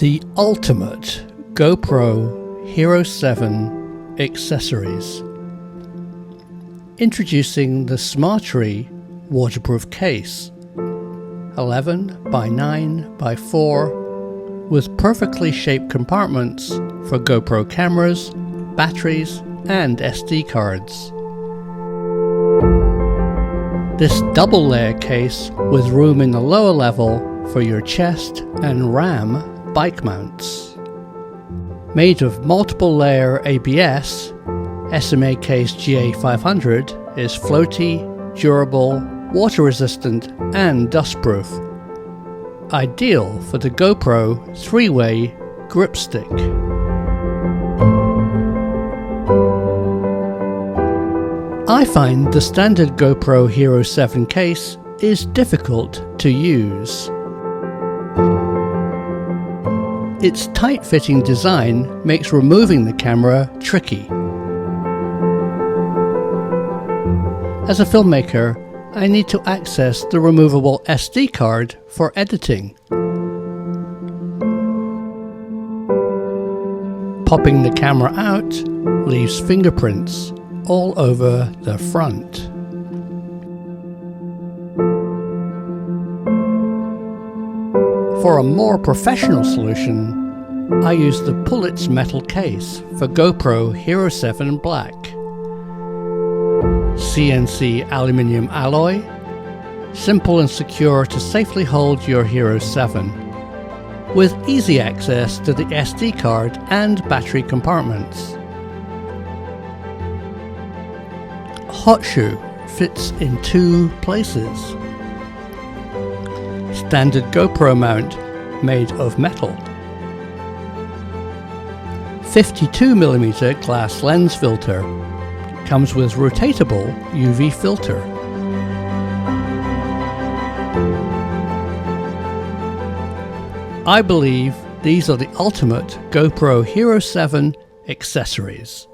The ultimate GoPro Hero 7 accessories. Introducing the Sma waterproof case, 11 by 9 by 4, with perfectly shaped compartments for GoPro cameras, batteries and SD cards. This double layer case with room in the lower level for your chest and RAM bike mounts. Made of multiple layer ABS, Sma Case GA500 is floaty, durable, water resistant and dustproof. Ideal for the GoPro 3-way grip stick. I find the standard GoPro Hero 7 case is difficult to use. Its tight-fitting design makes removing the camera tricky. As a filmmaker, I need to access the removable SD card for editing. Popping the camera out leaves fingerprints all over the front. For a more professional solution, I use the Puluz metal case for GoPro Hero 7 Black. CNC aluminium alloy, simple and secure to safely hold your Hero 7, with easy access to the SD card and battery compartments. Hot shoe fits in 2 places. Standard GoPro mount made of metal. 52mm glass lens filter. Comes with rotatable UV filter. I believe these are the ultimate GoPro Hero 7 accessories.